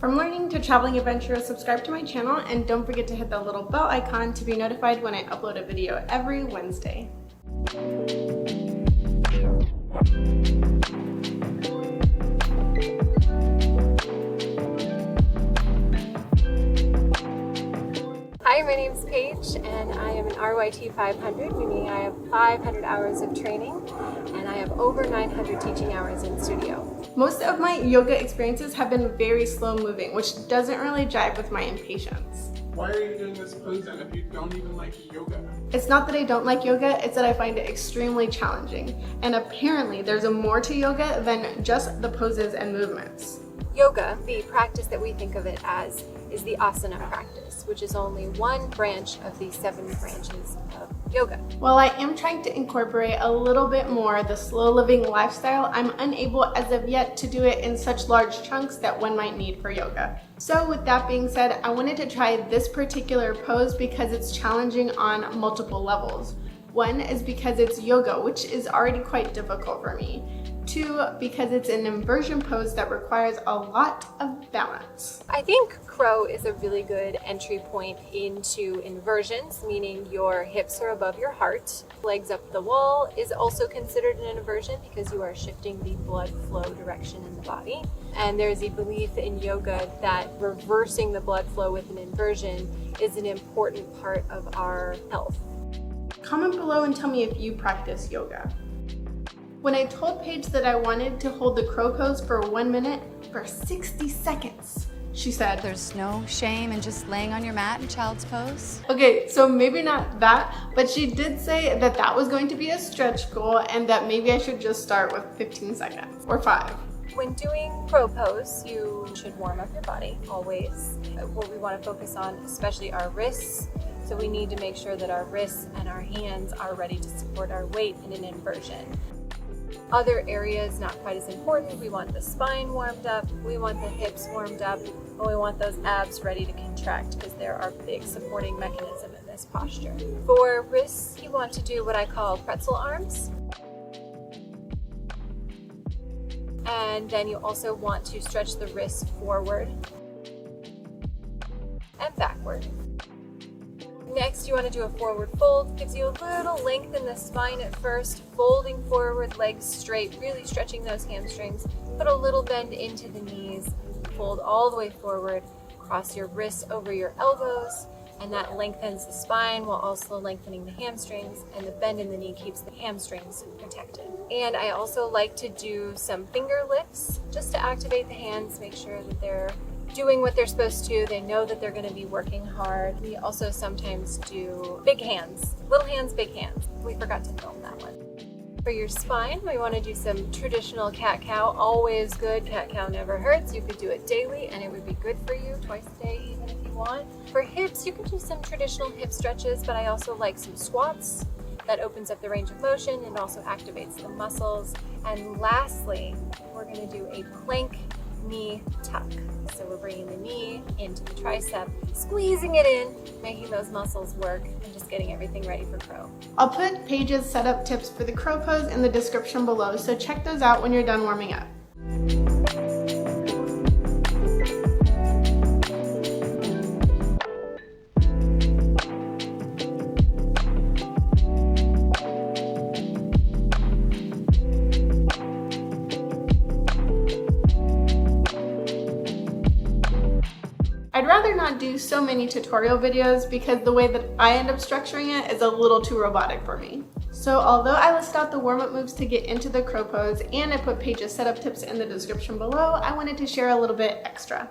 From learning to traveling adventurers, subscribe to my channel and don't forget to hit the little bell icon to be notified when I upload a video every Wednesday. Hi, my name is Paige and I am an RYT 500, meaning I have 500 hours of training and I have over 900 teaching hours in studio. Most of my yoga experiences have been very slow moving, which doesn't really jive with my impatience. Why are you doing this pose then if you don't even like yoga? It's not that I don't like yoga, it's that I find it extremely challenging. And apparently there's a more to yoga than just the poses and movements. Yoga, the practice that we think of it as, is the asana practice, which is only one branch of the 7 branches of yoga. While I am trying to incorporate a little bit more the slow living lifestyle, I'm unable as of yet to do it in such large chunks that one might need for yoga. So with that being said, I wanted to try this particular pose because it's challenging on multiple levels. One is because it's yoga, which is already quite difficult for me. 2, because it's an inversion pose that requires a lot of balance. I think crow is a really good entry point into inversions, meaning your hips are above your heart. Legs up the wall is also considered an inversion because you are shifting the blood flow direction in the body. And there's a belief in yoga that reversing the blood flow with an inversion is an important part of our health. Comment below and tell me if you practice yoga. When I told Paige that I wanted to hold the crow pose for 1 minute for 60 seconds, she said, "There's no shame in just laying on your mat in child's pose." Okay, so maybe not that, but she did say that that was going to be a stretch goal and that maybe I should just start with 15 seconds or 5. When doing crow pose, you should warm up your body always. What we want to focus on, especially our wrists. So we need to make sure that our wrists and our hands are ready to support our weight in an inversion. Other areas not quite as important. We want the spine warmed up, we want the hips warmed up, and we want those abs ready to contract because they're our big supporting mechanism in this posture. For wrists, you want to do what I call pretzel arms. And then you also want to stretch the wrists forward and backward. Next, you want to do a forward fold. Gives you a little length in the spine at first, folding forward, legs straight, really stretching those hamstrings. Put a little bend into the knees, fold all the way forward, cross your wrists over your elbows, and that lengthens the spine while also lengthening the hamstrings, and the bend in the knee keeps the hamstrings protected. And I also like to do some finger lifts just to activate the hands, make sure that they're doing what they're supposed to. They know that they're going to be working hard. We also sometimes do big hands, little hands, big hands. We forgot to film that one. For your spine, we want to do some traditional cat-cow. Always good. Cat-cow never hurts. You could do it daily and it would be good for you, twice a day even if you want. For hips, you can do some traditional hip stretches, but I also like some squats. That opens up the range of motion and also activates the muscles. And lastly, we're going to do a plank knee tuck. So we're bringing the knee into the tricep, squeezing it in, making those muscles work, and just getting everything ready for crow. I'll put Paige's setup tips for the crow pose in the description below, so check those out when you're done warming up. I'd rather not do so many tutorial videos because the way that I end up structuring it is a little too robotic for me. So although I list out the warm-up moves to get into the crow pose and I put Paige's setup tips in the description below, I wanted to share a little bit extra.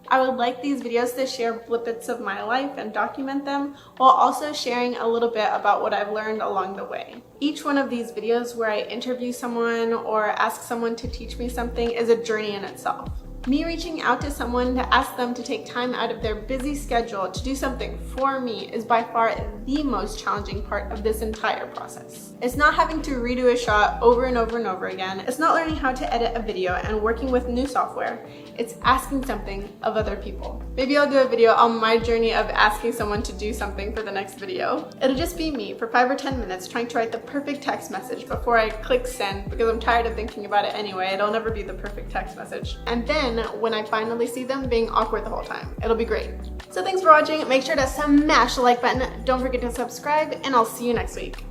I would like these videos to share bits of my life and document them, while also sharing a little bit about what I've learned along the way. Each one of these videos where I interview someone or ask someone to teach me something is a journey in itself. Me reaching out to someone to ask them to take time out of their busy schedule to do something for me is by far the most challenging part of this entire process. It's not having to redo a shot over and over and over again. It's not learning how to edit a video and working with new software. It's asking something of other people. Maybe I'll do a video on my journey of asking someone to do something for the next video. It'll just be me for 5 or 10 minutes trying to write the perfect text message before I click send because I'm tired of thinking about it anyway. It'll never be the perfect text message. And then than when I finally see them being awkward the whole time. It'll be great. So thanks for watching. Make sure to smash the like button. Don't forget to subscribe, and I'll see you next week.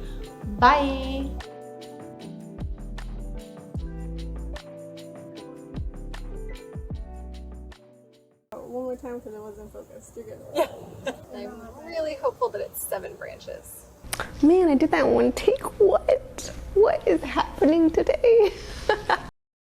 Bye. One more time because it wasn't focused. You're good. Yeah. I'm really hopeful that it's 7 branches. Man, I did that in one take. What? What is happening today?